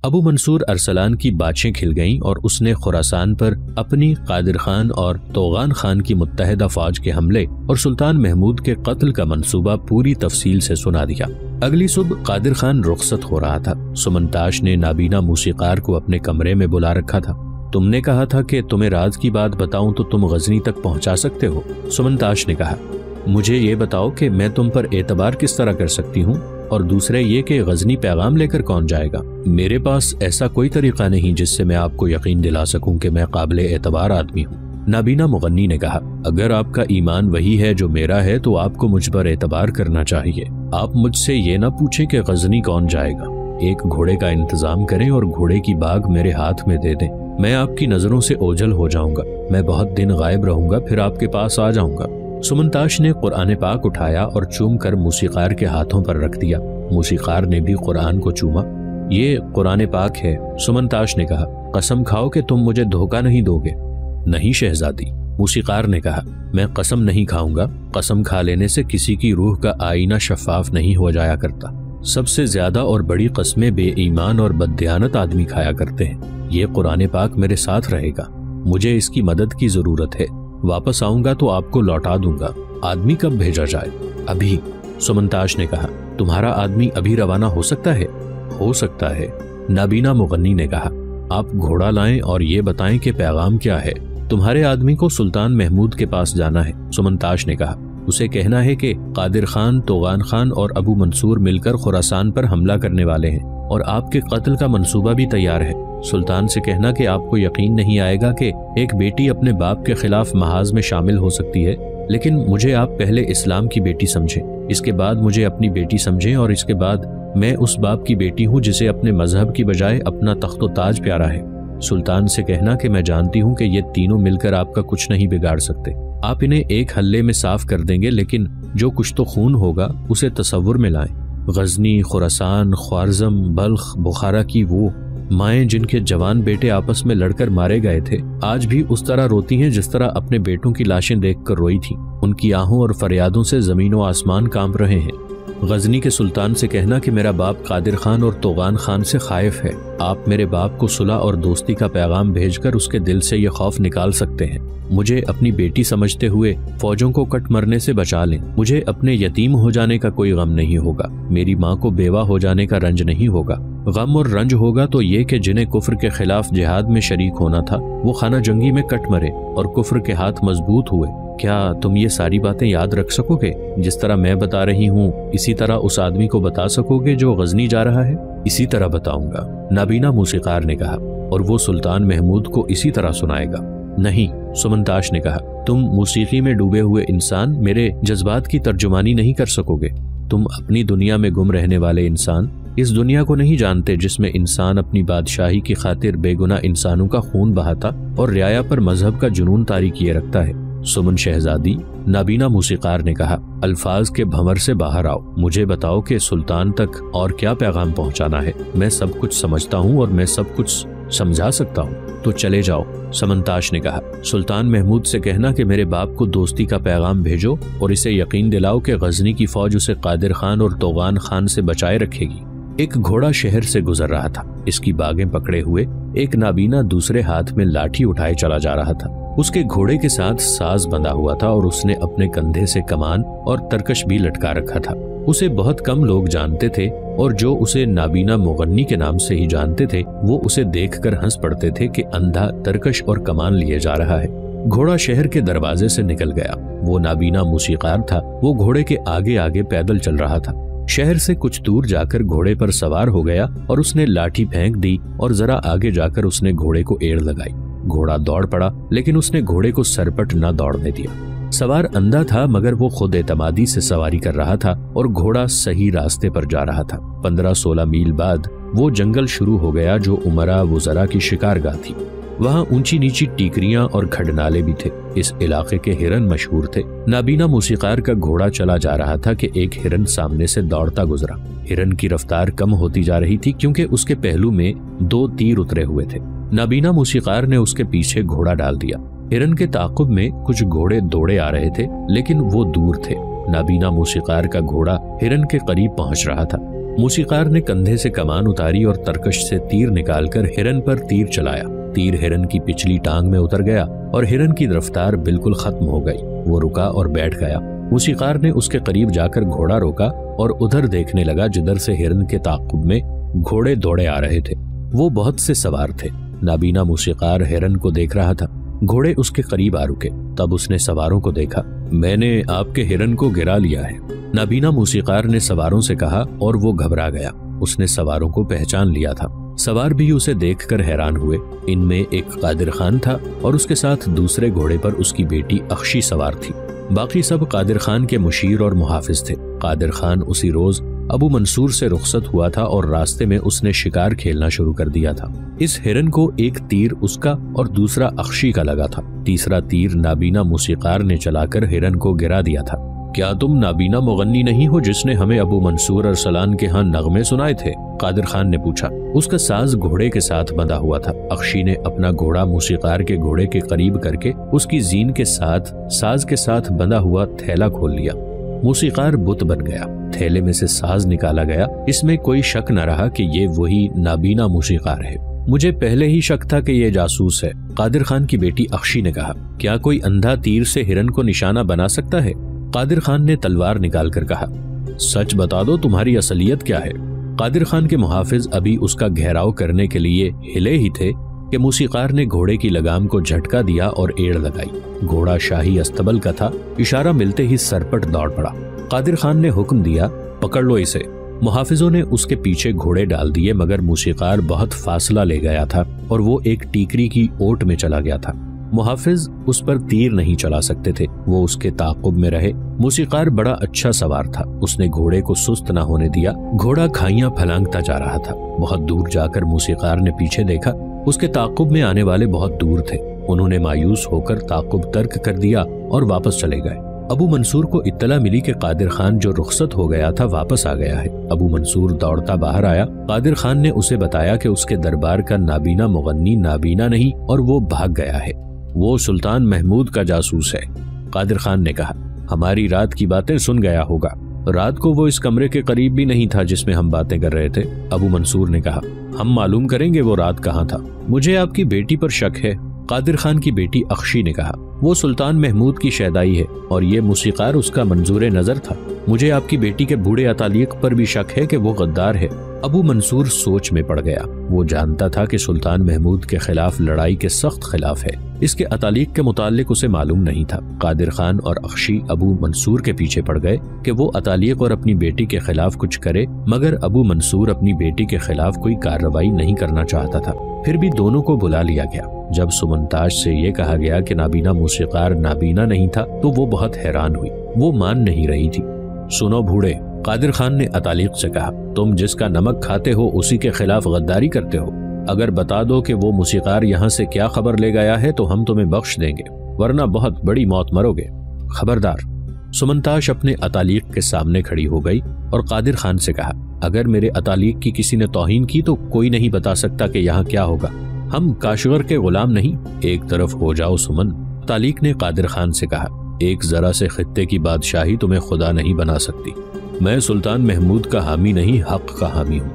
ابو منصور ارسلان کی باچھیں کھل گئیں اور اس نے خراسان پر اپنی قادر خان اور توغان خان کی متحدہ فوج کے حملے اور سلطان محمود کے قتل کا منصوبہ پوری تفصیل سے سنا دیا۔ اگلی صبح قادر خان رخصت ہو رہا تھا۔ سمنتاش نے نابینا موسیقار کو اپنے کمرے میں بلا رکھا تھا۔ تم نے کہا تھا کہ تمہیں راز کی بات بتاؤں تو تم غزنی تک پہنچا سکتے ہو، سمنتاش نے کہا۔ مجھے یہ بتاؤ کہ میں تم پر اعتبار کس طرح کر سکتی ہوں، اور دوسرے یہ کہ غزنی پیغام لے کر کون جائے گا؟ میرے پاس ایسا کوئی طریقہ نہیں جس سے میں آپ کو یقین دلا سکوں کہ میں قابل اعتبار آدمی ہوں۔ نابینا مغنی نے کہا، اگر آپ کا ایمان وہی ہے جو میرا ہے تو آپ کو مجھ پر اعتبار کرنا چاہیے۔ آپ مجھ سے یہ نہ پوچھیں کہ غزنی کون جائے گا، ایک گھوڑے کا انتظام کریں اور گھوڑے کی باگ میرے ہاتھ میں دے دیں، میں آپ کی نظروں سے اوجھل ہو جاؤں گا، میں بہت دن غائب رہوں گا، پھر آپ کے پاس آ جاؤں گا۔ سمنتاش نے قرآن پاک اٹھایا اور چوم کر موسیقار کے ہاتھوں پر رکھ دیا۔ موسیقار نے بھی قرآن کو چوما۔ یہ قرآن پاک ہے، سمنتاش نے کہا، قسم کھاؤ کہ تم مجھے دھوکہ نہیں دو گے۔ نہیں شہزادی، موسیقار نے کہا، میں قسم نہیں کھاؤں گا، قسم کھا لینے سے کسی کی روح کا آئینہ شفاف نہیں ہو جایا کرتا، سب سے زیادہ اور بڑی قسمیں بے ایمان اور بددیانت آدمی کھایا کرتے ہیں۔ یہ قرآن پاک میرے ساتھ رہے گا، مجھے اس کی مدد کی ضرورت ہے، واپس آؤں گا تو آپ کو لوٹا دوں گا۔ آدمی کب بھیجا جائے؟ ابھی، سمنتاش نے کہا۔ تمہارا آدمی ابھی روانہ ہو سکتا ہے؟ ہو سکتا ہے، نابینا مغنی نے کہا۔ آپ گھوڑا لائیں اور یہ بتائیں کہ پیغام کیا ہے۔ تمہارے آدمی کو سلطان محمود کے پاس جانا ہے، سمنتاش نے کہا۔ اسے کہنا ہے کہ قادر خان، توغان خان اور ابو منصور مل کر خراسان پر حملہ کرنے والے ہیں اور آپ کے قتل کا منصوبہ بھی تیار ہے۔ سلطان سے کہنا کہ آپ کو یقین نہیں آئے گا کہ ایک بیٹی اپنے باپ کے خلاف محاذ میں شامل ہو سکتی ہے، لیکن مجھے آپ پہلے اسلام کی بیٹی سمجھیں، اس کے بعد مجھے اپنی بیٹی سمجھیں، اور اس کے بعد میں اس باپ کی بیٹی ہوں جسے اپنے مذہب کی بجائے اپنا تخت و تاج پیارا ہے۔ سلطان سے کہنا کہ میں جانتی ہوں کہ یہ تینوں مل کر آپ کا کچھ نہیں بگاڑ سکتے، آپ انہیں ایک حلے میں صاف کر دیں گے، لیکن جو کچھ تو خون ہوگا اسے تصور میں لائیں۔ غزنی، خراسان، خوارزم، بلخ، بخارا کی وہ مائیں جن کے جوان بیٹے آپس میں لڑ کر مارے گئے تھے، آج بھی اس طرح روتی ہیں جس طرح اپنے بیٹوں کی لاشیں دیکھ کر روئی تھیں۔ ان کی آہوں اور فریادوں سے زمین و آسمان کانپ رہے ہیں۔ غزنی کے سلطان سے کہنا کہ میرا باپ قادر خان اور توغان خان سے خائف ہے، آپ میرے باپ کو صلح اور دوستی کا پیغام بھیج کر اس کے دل سے یہ خوف نکال سکتے ہیں۔ مجھے اپنی بیٹی سمجھتے ہوئے فوجوں کو کٹ مرنے سے بچا لیں، مجھے اپنے یتیم ہو جانے کا کوئی غم نہیں ہوگا، میری ماں کو بیوہ ہو جانے کا رنج نہیں ہوگا۔ غم اور رنج ہوگا تو یہ کہ جنہیں کفر کے خلاف جہاد میں شریک ہونا تھا وہ خانہ جنگی میں کٹ مرے اور کفر کے ہاتھ مضبوط ہوئے۔ کیا تم یہ ساری باتیں یاد رکھ سکو گے؟ جس طرح میں بتا رہی ہوں اسی طرح اس آدمی کو بتا سکو گے جو غزنی جا رہا ہے؟ اسی طرح بتاؤں گا، نابینا موسیقار نے کہا، اور وہ سلطان محمود کو اسی طرح سنائے گا۔ نہیں، سمنتاش نے کہا، تم موسیقی میں ڈوبے ہوئے انسان میرے جذبات کی ترجمانی نہیں کر سکو گے۔ تم اپنی دنیا میں گم رہنے والے انسان اس دنیا کو نہیں جانتے جس میں انسان اپنی بادشاہی کی خاطر بے گناہ انسانوں کا خون بہاتا اور رعایا پر مذہب کا جنون طاری کیے رکھتا ہے۔ سمن شہزادی، نابینا موسیقار نے کہا، الفاظ کے بھنور سے باہر آؤ، مجھے بتاؤ کہ سلطان تک اور کیا پیغام پہنچانا ہے۔ میں سب کچھ سمجھتا ہوں اور میں سب کچھ سمجھا سکتا ہوں، تو چلے جاؤ، سمنتاش نے کہا۔ سلطان محمود سے کہنا کہ میرے باپ کو دوستی کا پیغام بھیجو اور اسے یقین دلاؤ کہ غزنی کی فوج اسے قادر خان اور توغان خان سے بچائے رکھے گی۔ ایک گھوڑا شہر سے گزر رہا تھا، اس کی باگیں پکڑے ہوئے ایک نابینا دوسرے ہاتھ میں لاٹھی اٹھائے چلا جا رہا تھا۔ اس کے گھوڑے کے ساتھ ساز بندھا ہوا تھا اور اس نے اپنے کندھے سے کمان اور ترکش بھی لٹکا رکھا تھا۔ اسے بہت کم لوگ جانتے تھے اور جو اسے نابینا مغنی کے نام سے ہی جانتے تھے وہ اسے دیکھ کر ہنس پڑتے تھے کہ اندھا ترکش اور کمان لیے جا رہا ہے۔ گھوڑا شہر کے دروازے سے نکل گیا۔ وہ نابینا موسیقار تھا، وہ گھوڑے کے آگے آگے پیدل چل رہا تھا۔ شہر سے کچھ دور جا کر گھوڑے پر سوار ہو گیا اور اس نے لاٹھی پھینک دی اور ذرا آگے جا کر اس نے گھوڑے کو ایڑ لگائی۔ گھوڑا دوڑ پڑا لیکن اس نے گھوڑے کو سرپٹ نہ دوڑنے دیا۔ سوار اندھا تھا مگر وہ خود اعتمادی سے سواری کر رہا تھا اور گھوڑا صحیح راستے پر جا رہا تھا۔ 15-16 میل بعد وہ جنگل شروع ہو گیا جو امراء وزراء کی شکارگاہ تھی۔ وہاں اونچی نیچی ٹیکریاں اور کھڈنالے بھی تھے۔ اس علاقے کے ہرن مشہور تھے۔ نابینا موسیقار کا گھوڑا چلا جا رہا تھا کہ ایک ہرن سامنے سے دوڑتا گزرا۔ ہرن کی رفتار کم ہوتی جا رہی تھی کیونکہ اس کے پہلو میں 2 تیر اترے ہوئے تھے۔ نابینا موسیقار نے اس کے پیچھے گھوڑا ڈال دیا۔ ہرن کے تعاقب میں کچھ گھوڑے دوڑے آ رہے تھے لیکن وہ دور تھے۔ نابینا موسیقار کا گھوڑا ہرن کے قریب پہنچ رہا تھا۔ موسیقار نے کندھے سے کمان اتاری اور ترکش سے تیر نکال کر ہرن پر تیر چلایا۔ تیر ہرن کی پچھلی ٹانگ میں اتر گیا اور ہرن کی رفتار بالکل ختم ہو گئی۔ وہ رکا اور بیٹھ گیا۔ موسیقار نے اس کے قریب جا کر گھوڑا روکا اور ادھر دیکھنے لگا جدھر سے ہرن کے تعاقب میں گھوڑے دوڑے آ رہے تھے۔ وہ بہت سے سوار تھے۔ نابینا موسیقار ہرن کو دیکھ رہا تھا۔ گھوڑے اس کے قریب آ رکے۔ تب اس نے سواروں کو دیکھا۔ میں نے آپ کے ہرن کو گرا لیا ہے، نابینا موسیقار نے سواروں سے کہا، اور وہ گھبرا گیا۔ اس نے سواروں کو پہچان لیا تھا۔ سوار بھی اسے دیکھ کر حیران ہوئے۔ ان میں ایک قادر خان تھا اور اس کے ساتھ دوسرے گھوڑے پر اس کی بیٹی اخشی سوار تھی۔ باقی سب قادر خان کے مشیر اور محافظ تھے۔ قادر خان اسی روز ابو منصور سے رخصت ہوا تھا اور راستے میں اس نے شکار کھیلنا شروع کر دیا تھا۔ اس ہرن کو ایک تیر اس کا اور دوسرا اخشی کا لگا تھا۔ تیسرا تیر نابینا موسیقار نے چلا کر ہرن کو گرا دیا تھا۔ کیا تم نابینا مغنی نہیں ہو جس نے ہمیں ابو منصور ارسلان کے ہاں نغمے سنائے تھے؟ قادر خان نے پوچھا۔ اس کا ساز گھوڑے کے ساتھ بندھا ہوا تھا۔ اخشی نے اپنا گھوڑا موسیقار کے گھوڑے کے قریب کر کے اس کی زین کے ساتھ ساز کے ساتھ بندھا ہوا تھیلا کھول لیا۔ موسیقار بت بن گیا۔ تھیلے میں سے ساز نکالا گیا۔ اس میں کوئی شک نہ رہا کہ یہ وہی نابینا موسیقار ہے۔ مجھے پہلے ہی شک تھا کہ یہ جاسوس ہے، قادر خان کی بیٹی اخشی نے کہا۔ کیا کوئی اندھا تیر سے ہرن کو نشانہ بنا سکتا ہے؟ قادر خان نے تلوار نکال کر کہا۔ سچ بتا دو، تمہاری اصلیت کیا ہے؟ قادر خان کے محافظ ابھی اس کا گھیراؤ کرنے کے لیے ہلے ہی تھے کہ موسیقار نے گھوڑے کی لگام کو جھٹکا دیا اور ایڑ لگائی۔ گھوڑا شاہی استبل کا تھا۔ اشارہ ملتے ہی سرپٹ دوڑ پڑا۔ قادر خان نے حکم دیا، پکڑ لو اسے۔ محافظوں نے اس کے پیچھے گھوڑے ڈال دیے، مگر موسیقار بہت فاصلہ لے گیا تھا اور وہ ایک ٹیکری کی اوٹ میں چلا گیا تھا۔ محافظ اس پر تیر نہیں چلا سکتے تھے۔ وہ اس کے تعاقب میں رہے۔ موسیقار بڑا اچھا سوار تھا۔ اس نے گھوڑے کو سست نہ ہونے دیا۔ گھوڑا کھائیاں پھلانگتا جا رہا تھا۔ بہت دور جا کر موسیقار نے پیچھے دیکھا۔ اس کے تعاقب میں آنے والے بہت دور تھے۔ انہوں نے مایوس ہو کر تعاقب ترک کر دیا اور واپس چلے گئے۔ ابو منصور کو اطلاع ملی کہ قادر خان جو رخصت ہو گیا تھا واپس آ گیا ہے۔ ابو منصور دوڑتا باہر آیا۔ قادر خان نے اسے بتایا کہ اس کے دربار کا نابینا مغنی نابینا نہیں اور وہ بھاگ گیا ہے۔ وہ سلطان محمود کا جاسوس ہے۔ قادر خان نے کہا، ہماری رات کی باتیں سن گیا ہوگا۔ رات کو وہ اس کمرے کے قریب بھی نہیں تھا جس میں ہم باتیں کر رہے تھے۔ ابو منصور نے کہا، ہم معلوم کریں گے وہ رات کہاں تھا۔ مجھے آپ کی بیٹی پر شک ہے۔ قادر خان کی بیٹی اخشی نے کہا، وہ سلطان محمود کی شیدائی ہے اور یہ موسیقار اس کا منظور نظر تھا۔ مجھے آپ کی بیٹی کے بوڑھے اتالیق پر بھی شک ہے کہ وہ غدار ہے۔ ابو منصور سوچ میں پڑ گیا۔ وہ جانتا تھا کہ سلطان محمود کے خلاف لڑائی کے سخت خلاف ہے۔ اس کے اتالیق کے متعلق اسے معلوم نہیں تھا۔ قادر خان اور اخشی ابو منصور کے پیچھے پڑ گئے کہ وہ اتالیق اور اپنی بیٹی کے خلاف کچھ کرے، مگر ابو منصور اپنی بیٹی کے خلاف کوئی کارروائی نہیں کرنا چاہتا تھا۔ پھر بھی دونوں کو بلا لیا گیا۔ جب سمنتاج سے یہ کہا گیا کہ نابینا موسیقار نابینا نہیں تھا تو وہ بہت حیران ہوئی۔ وہ مان نہیں رہی تھی۔ سنو بوڑھے، قادر خان نے اتالیق سے کہا، تم جس کا نمک کھاتے ہو اسی کے خلاف غداری کرتے ہو۔ اگر بتا دو کہ وہ موسیقار یہاں سے کیا خبر لے گیا ہے تو ہم تمہیں بخش دیں گے، ورنہ بہت بڑی موت مرو گے۔ خبردار۔ سمنتاش اپنے اتالیق کے سامنے کھڑی ہو گئی اور قادر خان سے کہا، اگر میرے اتالیق کی کسی نے توہین کی تو کوئی نہیں بتا سکتا کہ یہاں کیا ہوگا۔ ہم کاشغر کے غلام نہیں۔ ایک طرف ہو جاؤ سمن۔ اتالیق نے قادر خان سے کہا، ایک ذرا سے خطے کی بادشاہی تمہیں خدا نہیں بنا سکتی۔ میں سلطان محمود کا حامی نہیں، حق کا حامی ہوں۔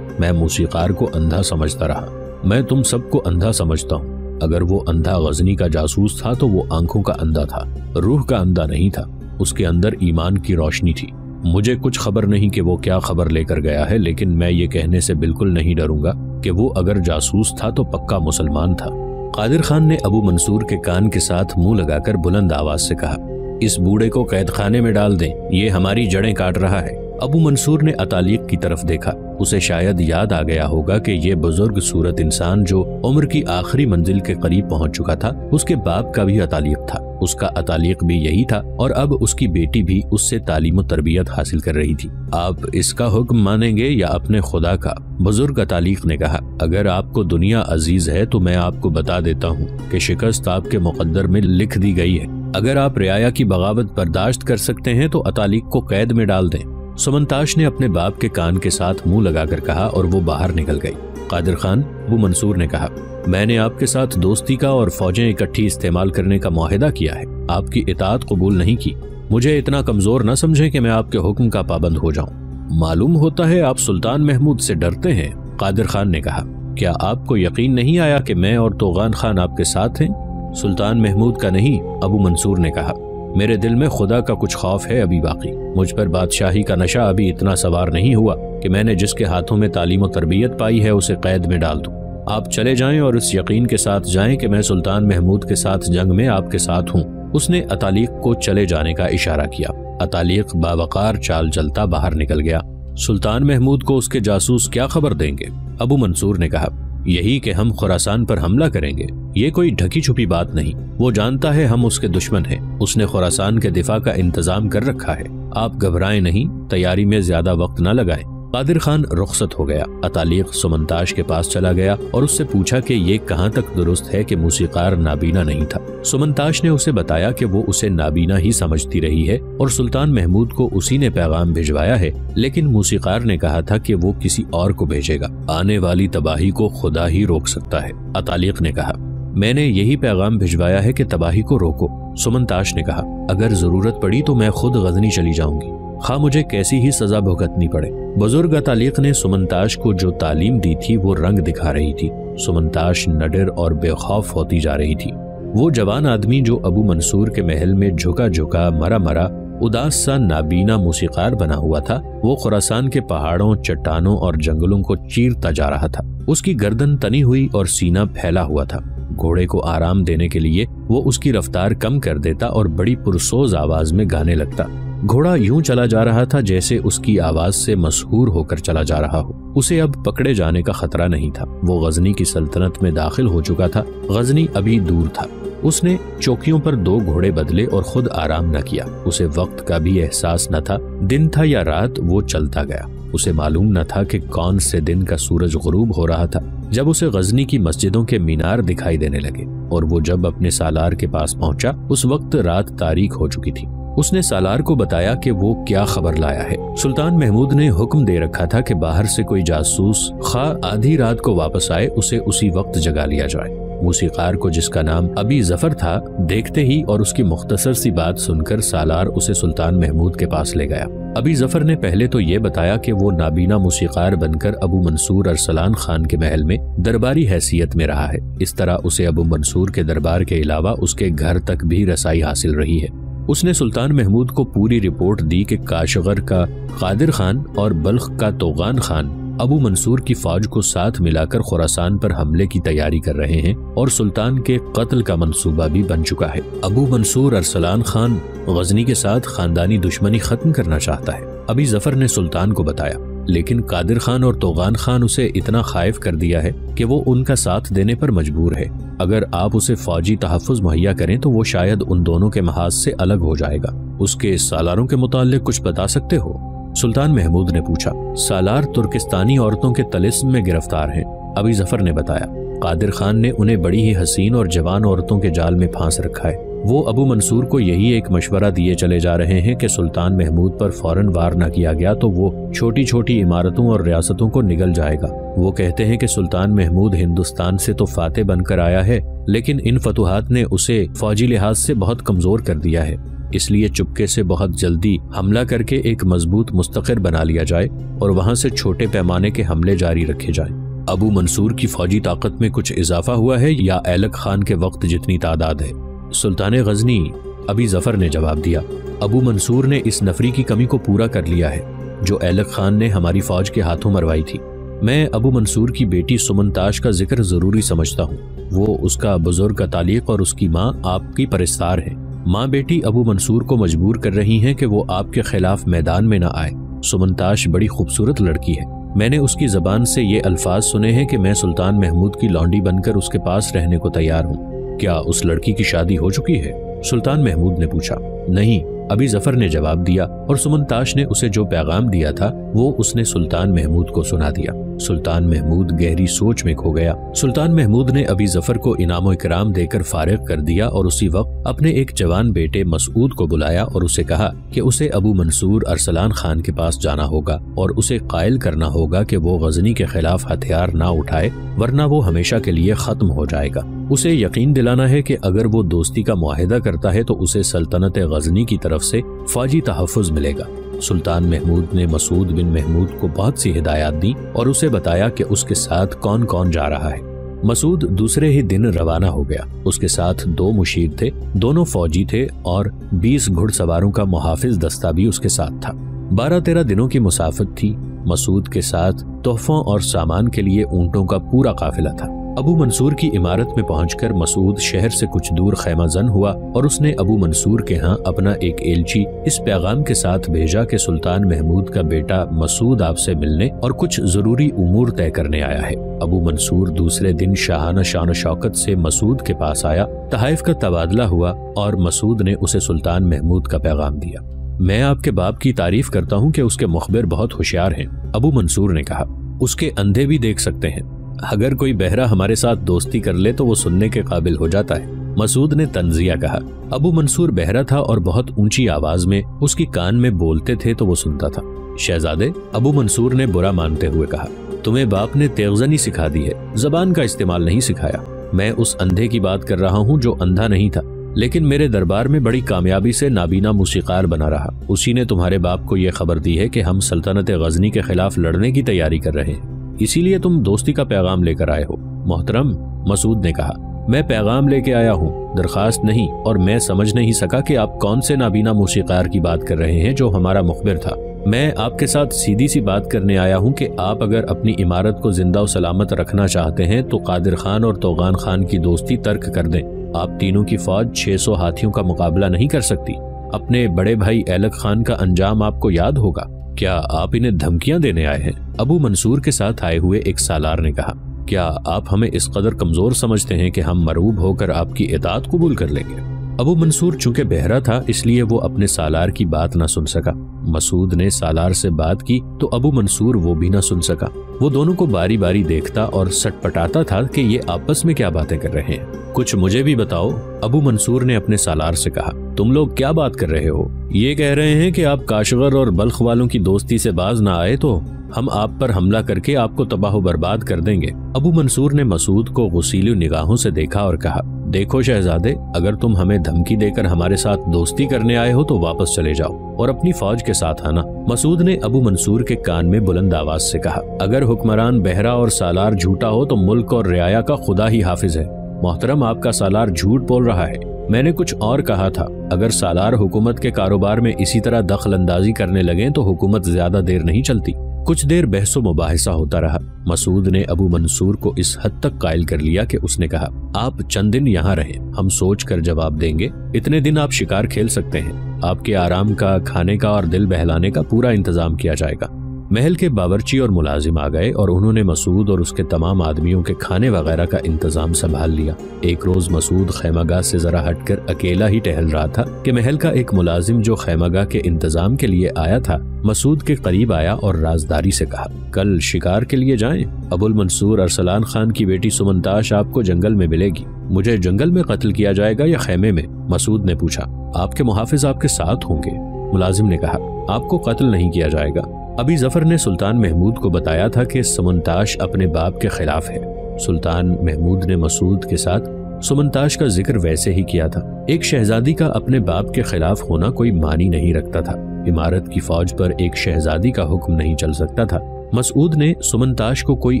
میں موسیقار کو اندھا سمجھتا رہا۔ میں تم سب کو اندھا سمجھتا ہوں۔ اگر وہ اندھا غزنی کا جاسوس تھا تو وہ آنکھوں کا اندھا تھا، روح کا اندھا نہیں تھا۔ اس کے اندر ایمان کی روشنی تھی۔ مجھے کچھ خبر نہیں کہ وہ کیا خبر لے کر گیا ہے، لیکن میں یہ کہنے سے بالکل نہیں ڈروں گا کہ وہ اگر جاسوس تھا تو پکا مسلمان تھا۔ قادر خان نے ابو منصور کے کان کے ساتھ منہ لگا کر بلند آواز سے کہا، اس بوڑھے کو قید خانے میں ڈال دیں، یہ ہماری جڑیں کاٹ رہا ہے۔ ابو منصور نے اتالیق کی طرف دیکھا۔ اسے شاید یاد آ گیا ہوگا کہ یہ بزرگ صورت انسان جو عمر کی آخری منزل کے قریب پہنچ چکا تھا، اس کے باپ کا بھی اتالیق تھا۔ اس کا اتالیق بھی یہی تھا اور اب اس کی بیٹی بھی اس سے تعلیم و تربیت حاصل کر رہی تھی۔ آپ اس کا حکم مانیں گے یا اپنے خدا کا؟ بزرگ اتالیق نے کہا، اگر آپ کو دنیا عزیز ہے تو میں آپ کو بتا دیتا ہوں کہ شکست آپ کے مقدر میں لکھ دی گئی ہے۔ اگر آپ رعایا کی بغاوت برداشت کر سکتے ہیں تو اتالیق کو قید میں ڈال دیں۔ سمنتاش نے اپنے باپ کے کان کے ساتھ منہ لگا کر کہا اور وہ باہر نکل گئی۔ قادر خان، ابو منصور نے کہا، میں نے آپ کے ساتھ دوستی کا اور فوجیں اکٹھی استعمال کرنے کا معاہدہ کیا ہے، آپ کی اطاعت قبول نہیں کی۔ مجھے اتنا کمزور نہ سمجھیں کہ میں آپ کے حکم کا پابند ہو جاؤں۔ معلوم ہوتا ہے آپ سلطان محمود سے ڈرتے ہیں۔ قادر خان نے کہا، کیا آپ کو یقین نہیں آیا کہ میں اور توغان خان آپ کے ساتھ ہیں؟ سلطان محمود کا نہیں، ابو منصور نے کہا، میرے دل میں خدا کا کچھ خوف ہے ابھی باقی۔ مجھ پر بادشاہی کا نشہ ابھی اتنا سوار نہیں ہوا کہ میں نے جس کے ہاتھوں میں تعلیم و تربیت پائی ہے اسے قید میں ڈال دوں۔ آپ چلے جائیں اور اس یقین کے ساتھ جائیں کہ میں سلطان محمود کے ساتھ جنگ میں آپ کے ساتھ ہوں۔ اس نے اتالیق کو چلے جانے کا اشارہ کیا۔ اتالیق باوقار چال چلتا باہر نکل گیا۔ سلطان محمود کو اس کے جاسوس کیا خبر دیں گے؟ ابو منصور نے کہا، یہی کہ ہم خراسان پر حملہ کریں گے۔ یہ کوئی ڈھکی چھپی بات نہیں، وہ جانتا ہے ہم اس کے دشمن ہیں۔ اس نے خراسان کے دفاع کا انتظام کر رکھا ہے۔ آپ گھبرائیں نہیں، تیاری میں زیادہ وقت نہ لگائیں۔ قادر خان رخصت ہو گیا۔ اتالیق سمنتاش کے پاس چلا گیا اور اس سے پوچھا کہ یہ کہاں تک درست ہے کہ موسیقار نابینا نہیں تھا۔ سمنتاش نے اسے بتایا کہ وہ اسے نابینا ہی سمجھتی رہی ہے اور سلطان محمود کو اسی نے پیغام بھجوایا ہے، لیکن موسیقار نے کہا تھا کہ وہ کسی اور کو بھیجے گا۔ آنے والی تباہی کو خدا ہی روک سکتا ہے۔ اتالیق نے کہا، میں نے یہی پیغام بھجوایا ہے کہ تباہی کو روکو۔ سمنتاش نے کہا، اگر ضرورت پڑی تو میں خود غزنی چلی جاؤں گی، خواہ مجھے کیسی ہی سزا بھگتنی پڑے۔ بزرگ اتالیق نے سمنتاش کو جو تعلیم دی تھی وہ رنگ دکھا رہی تھی۔ سمنتاش نڈر اور بے خوف ہوتی جا رہی تھی۔ وہ جوان آدمی جو ابو منصور کے محل میں جھکا جھکا مرا مرا اداس سا نابینا موسیقار بنا ہوا تھا، وہ خراسان کے پہاڑوں، چٹانوں اور جنگلوں کو چیرتا جا رہا تھا۔ اس کی گردن تنی ہوئی اور سینہ پھیلا ہوا تھا۔ گھوڑے کو آرام دینے کے لیے وہ اس کی رفتار کم کر دیتا اور بڑی پرسوز آواز میں گانے لگتا۔ گھوڑا یوں چلا جا رہا تھا جیسے اس کی آواز سے مسحور ہو کر چلا جا رہا ہو۔ اسے اب پکڑے جانے کا خطرہ نہیں تھا۔ وہ غزنی کی سلطنت میں داخل ہو چکا تھا۔ غزنی ابھی دور تھا۔ اس نے چوکیوں پر 2 گھوڑے بدلے اور خود آرام نہ کیا۔ اسے وقت کا بھی احساس نہ تھا، دن تھا یا رات، وہ چلتا گیا۔ اسے معلوم نہ تھا کہ کون سے دن کا سورج غروب ہو رہا تھا جب اسے غزنی کی مسجدوں کے مینار دکھائی دینے لگے، اور وہ جب اپنے سالار کے پاس پہنچا اس وقت رات تاریک ہو چکی تھی۔ اس نے سالار کو بتایا کہ وہ کیا خبر لایا ہے۔ سلطان محمود نے حکم دے رکھا تھا کہ باہر سے کوئی جاسوس خواہ آدھی رات کو واپس آئے، اسے اسی وقت جگا لیا جائے۔ موسیقار کو، جس کا نام ابی ظفر تھا، دیکھتے ہی اور اس کی مختصر سی بات سن کر سالار اسے سلطان محمود کے پاس لے گیا۔ ابی ظفر نے پہلے تو یہ بتایا کہ وہ نابینا موسیقار بن کر ابو منصور ارسلان خان کے محل میں درباری حیثیت میں رہا ہے۔ اس طرح اسے ابو منصور کے دربار کے علاوہ اس کے گھر تک بھی رسائی حاصل رہی ہے۔ اس نے سلطان محمود کو پوری رپورٹ دی کہ کاشغر کا قادر خان اور بلخ کا توغان خان ابو منصور کی فوج کو ساتھ ملا کر خراسان پر حملے کی تیاری کر رہے ہیں اور سلطان کے قتل کا منصوبہ بھی بن چکا ہے۔ ابو منصور ارسلان خان غزنی کے ساتھ خاندانی دشمنی ختم کرنا چاہتا ہے، ابی ظفر نے سلطان کو بتایا، لیکن قادر خان اور توغان خان اسے اتنا خائف کر دیا ہے کہ وہ ان کا ساتھ دینے پر مجبور ہے۔ اگر آپ اسے فوجی تحفظ مہیا کریں تو وہ شاید ان دونوں کے محاذ سے الگ ہو جائے گا۔ اس کے سالاروں کے متعلق کچھ بتا سکتے ہو؟ سلطان محمود نے پوچھا۔ سالار ترکستانی عورتوں کے طلسم میں گرفتار ہیں، ابی ظفر نے بتایا۔ قادر خان نے انہیں بڑی ہی حسین اور جوان عورتوں کے جال میں پھانس رکھا ہے۔ وہ ابو منصور کو یہی ایک مشورہ دیے چلے جا رہے ہیں کہ سلطان محمود پر فوراً وار نہ کیا گیا تو وہ چھوٹی چھوٹی عمارتوں اور ریاستوں کو نگل جائے گا۔ وہ کہتے ہیں کہ سلطان محمود ہندوستان سے تو فاتح بن کر آیا ہے، لیکن ان فتوحات نے اسے فوجی لحاظ سے بہت کمزور کر دیا ہے، اس لیے چپکے سے بہت جلدی حملہ کر کے ایک مضبوط مستقر بنا لیا جائے اور وہاں سے چھوٹے پیمانے کے حملے جاری رکھے جائیں۔ ابو منصور کی فوجی طاقت میں کچھ اضافہ ہوا ہے یا ایلک خان کے وقت جتنی تعداد ہے؟ سلطان غزنی، ابی ظفر نے جواب دیا، ابو منصور نے اس نفری کی کمی کو پورا کر لیا ہے جو ایلک خان نے ہماری فوج کے ہاتھوں مروائی تھی۔ میں ابو منصور کی بیٹی سمنتاش کا ذکر ضروری سمجھتا ہوں۔ وہ، اس کا بزرگ اتالیق اور اس کی ماں آپ کی پرستار ہیں۔ ماں بیٹی ابو منصور کو مجبور کر رہی ہیں کہ وہ آپ کے خلاف میدان میں نہ آئے۔ سمنتاش بڑی خوبصورت لڑکی ہے۔ میں نے اس کی زبان سے یہ الفاظ سنے ہیں کہ میں سلطان محمود کی لونڈی بن کر اس کے پاس رہنے کو تیار ہوں۔ کیا اس لڑکی کی شادی ہو چکی ہے؟ سلطان محمود نے پوچھا۔ نہیں، ابی ظفر نے جواب دیا، اور سمنتاش نے اسے جو پیغام دیا تھا وہ اس نے سلطان محمود کو سنا دیا۔ سلطان محمود گہری سوچ میں کھو گیا۔ سلطان محمود نے ابی ظفر کو انعام و اکرام دے کر فارغ کر دیا اور اسی وقت اپنے ایک جوان بیٹے مسعود کو بلایا اور اسے کہا کہ اسے ابو منصور ارسلان خان کے پاس جانا ہوگا اور اسے قائل کرنا ہوگا کہ وہ غزنی کے خلاف ہتھیار نہ اٹھائے، ورنہ وہ ہمیشہ کے لیے ختم ہو جائے گا۔ اسے یقین دلانا ہے کہ اگر وہ دوستی کا معاہدہ کرتا ہے تو اسے سلطنت غزنی کی طرف سے فوجی تحفظ ملے گا۔ سلطان محمود نے مسعود بن محمود کو بہت سی ہدایات دی اور اسے بتایا کہ اس کے ساتھ کون کون جا رہا ہے۔ مسعود دوسرے ہی دن روانہ ہو گیا۔ اس کے ساتھ 2 مشیر تھے، دونوں فوجی تھے اور 20 گھڑ سواروں کا محافظ دستہ بھی اس کے ساتھ تھا۔ 12-13 دنوں کی مسافت تھی۔ مسعود کے ساتھ تحفوں اور سامان کے لیے اونٹوں کا پورا قافلہ تھا۔ ابو منصور کی عمارت میں پہنچ کر مسعود شہر سے کچھ دور خیمہ زن ہوا اور اس نے ابو منصور کے ہاں اپنا ایک ایلچی اس پیغام کے ساتھ بھیجا کہ سلطان محمود کا بیٹا مسعود آپ سے ملنے اور کچھ ضروری امور طے کرنے آیا ہے۔ ابو منصور دوسرے دن شاہانہ شان و شوکت سے مسعود کے پاس آیا، تحائف کا تبادلہ ہوا اور مسعود نے اسے سلطان محمود کا پیغام دیا۔ میں آپ کے باپ کی تعریف کرتا ہوں کہ اس کے مخبر بہت ہوشیار ہیں، ابو منصور نے کہا۔ اس کے اندھے بھی دیکھ سکتے ہیں۔ اگر کوئی بہرا ہمارے ساتھ دوستی کر لے تو وہ سننے کے قابل ہو جاتا ہے، مسعود نے تنزیہ کہا۔ ابو منصور بہرا تھا اور بہت اونچی آواز میں اس کی کان میں بولتے تھے تو وہ سنتا تھا۔ شہزادے، ابو منصور نے برا مانتے ہوئے کہا، تمہیں باپ نے تیغزنی سکھا دی ہے، زبان کا استعمال نہیں سکھایا۔ میں اس اندھے کی بات کر رہا ہوں جو اندھا نہیں تھا لیکن میرے دربار میں بڑی کامیابی سے نابینا موسیقار بنا رہا۔ اسی نے تمہارے باپ کو یہ خبر دی ہے کہ ہم سلطنت غزنی کے خلاف لڑنے کی تیاری کر رہے ہیں، اسی لیے تم دوستی کا پیغام لے کر آئے ہو۔ محترم، مسعود نے کہا، میں پیغام لے کے آیا ہوں، درخواست نہیں، اور میں سمجھ نہیں سکا کہ آپ کون سے نابینا موسیقار کی بات کر رہے ہیں جو ہمارا مخبر تھا۔ میں آپ کے ساتھ سیدھی سی بات کرنے آیا ہوں کہ آپ اگر اپنی عمارت کو زندہ و سلامت رکھنا چاہتے ہیں تو قادر خان اور توغان خان کی دوستی ترک کر دیں۔ آپ تینوں کی فوج 600 ہاتھیوں کا مقابلہ نہیں کر سکتی۔ اپنے بڑے بھائی ایلک خان کا انجام آپ کو یاد ہوگا۔ کیا آپ انہیں دھمکیاں دینے آئے ہیں؟ ابو منصور کے ساتھ آئے ہوئے ایک سالار نے کہا۔ کیا آپ ہمیں اس قدر کمزور سمجھتے ہیں کہ ہم مرعوب ہو کر آپ کی اطاعت قبول کر لیں گے؟ ابو منصور چونکہ بہرا تھا اس لیے وہ اپنے سالار کی بات نہ سن سکا۔ مسعود نے سالار سے بات کی تو ابو منصور وہ بھی نہ سن سکا۔ وہ دونوں کو باری باری دیکھتا اور سٹ پٹاتا تھا کہ یہ آپس میں کیا باتیں کر رہے ہیں۔ کچھ مجھے بھی بتاؤ، ابو منصور نے اپنے سالار سے کہا۔ تم لوگ کیا بات کر رہے ہو؟ یہ کہہ رہے ہیں کہ آپ کاشغر اور بلخ والوں کی دوستی سے باز نہ آئے تو ہم آپ پر حملہ کر کے آپ کو تباہ و برباد کر دیں گے۔ ابو منصور نے مسعود کو غسیلی نگاہوں سے دیکھا اور کہا، دیکھو شہزادے، اگر تم ہمیں دھمکی دے کر ہمارے ساتھ دوستی کرنے آئے ہو تو واپس چلے جاؤ اور اپنی فوج کے ساتھ آنا۔ مسعود نے ابو منصور کے کان میں بلند آواز سے کہا، اگر حکمران بہرا اور سالار جھوٹا ہو تو ملک اور رعایا کا خدا ہی حافظ ہے۔ محترم، آپ کا سالار جھوٹ بول رہا ہے۔ میں نے کچھ اور کہا تھا۔ اگر سالار حکومت کے کاروبار میں اسی طرح دخل اندازی کرنے لگیں تو حکومت زیادہ دیر نہیں چلتی۔ کچھ دیر بحث و مباحثہ ہوتا رہا۔ مسعود نے ابو منصور کو اس حد تک قائل کر لیا کہ اس نے کہا، آپ چند دن یہاں رہیں، ہم سوچ کر جواب دیں گے۔ اتنے دن آپ شکار کھیل سکتے ہیں، آپ کے آرام کا، کھانے کا اور دل بہلانے کا پورا انتظام کیا جائے گا۔ محل کے باورچی اور ملازم آ گئے اور انہوں نے مسعود اور اس کے تمام آدمیوں کے کھانے وغیرہ کا انتظام سنبھال لیا۔ ایک روز مسعود خیمہ گاہ سے ذرا ہٹ کر اکیلا ہی ٹہل رہا تھا کہ محل کا ایک ملازم جو خیمہ گاہ کے انتظام کے لیے آیا تھا مسعود کے قریب آیا اور رازداری سے کہا، کل شکار کے لیے جائیں؟ ابو المنصور ارسلان خان کی بیٹی سمنتاش آپ کو جنگل میں ملے گی۔ مجھے جنگل میں قتل کیا جائے گا یا خیمے میں؟ مسعود نے پوچھا۔ آپ کے محافظ آپ کے ساتھ ہوں گے، ملازم نے کہا۔ آپ کو قتل نہیں کیا جائے گا۔ ابھی ظفر نے سلطان محمود کو بتایا تھا کہ سمنتاش اپنے باپ کے خلاف ہے۔ سلطان محمود نے مسعود کے ساتھ سمنتاش کا ذکر ویسے ہی کیا تھا۔ ایک شہزادی کا اپنے باپ کے خلاف ہونا کوئی معنی نہیں رکھتا تھا۔ عمارت کی فوج پر ایک شہزادی کا حکم نہیں چل سکتا تھا۔ مسعود نے سمنتاش کو کوئی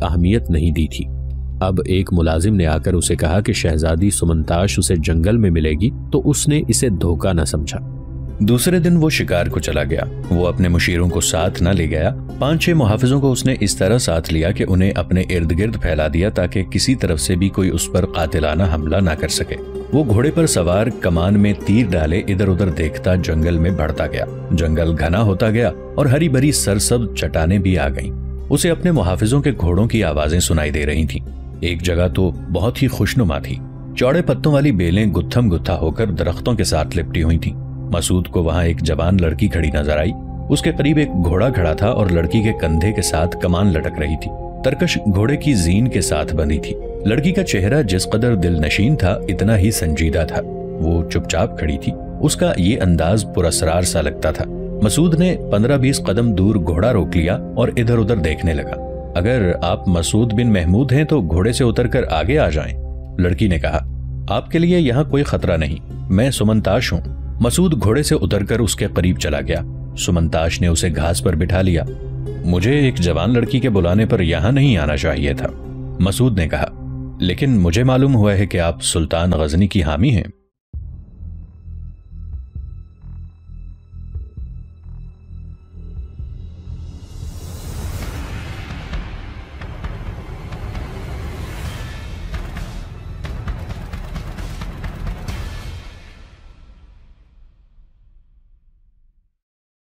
اہمیت نہیں دی تھی۔ اب ایک ملازم نے آ کر اسے کہا کہ شہزادی سمنتاش اسے جنگل میں ملے گی تو اس نے اسے دھوکہ نہ سمجھا۔ دوسرے دن وہ شکار کو چلا گیا۔ وہ اپنے مشیروں کو ساتھ نہ لے گیا۔ 5-6 محافظوں کو اس نے اس طرح ساتھ لیا کہ انہیں اپنے ارد گرد پھیلا دیا تاکہ کسی طرف سے بھی کوئی اس پر قاتلانہ حملہ نہ کر سکے۔ وہ گھوڑے پر سوار کمان میں تیر ڈالے ادھر ادھر دیکھتا جنگل میں بڑھتا گیا۔ جنگل گھنا ہوتا گیا اور ہری بھری سرسبز چٹانیں بھی آ گئیں۔ اسے اپنے محافظوں کے گھوڑوں کی آوازیں سنائی دے رہی تھیں۔ ایک جگہ تو بہت ہی خوشنما تھی۔ چوڑے پتوں والی بیلیں گتھم گتھا ہو کر درختوں کے ساتھ لپٹی ہوئی تھیں۔ مسعود کو وہاں ایک جوان لڑکی کھڑی نظر آئی۔ اس کے قریب ایک گھوڑا کھڑا تھا اور لڑکی کے کندھے کے ساتھ کمان لٹک رہی تھی۔ ترکش گھوڑے کی زین کے ساتھ بندھی تھی۔ لڑکی کا چہرہ جس قدر دل نشین تھا اتنا ہی سنجیدہ تھا۔ وہ چپ چاپ کھڑی تھی۔ اس کا یہ انداز پراسرار سا لگتا تھا۔ مسعود نے 15-20 قدم دور گھوڑا روک لیا اور ادھر ادھر دیکھنے لگا۔ اگر آپ مسعود بن محمود ہیں تو گھوڑے سے اتر کر آگے آ جائیں، لڑکی نے کہا۔ آپ کے لیے یہاں کوئی خطرہ نہیں، میں سمنتاش ہوں۔ مسعود گھوڑے سے اتر کر اس کے قریب چلا گیا۔ سمنتاش نے اسے گھاس پر بٹھا لیا۔ مجھے ایک جوان لڑکی کے بلانے پر یہاں نہیں آنا چاہیے تھا، مسعود نے کہا، لیکن مجھے معلوم ہوا ہے کہ آپ سلطان غزنی کی حامی ہیں۔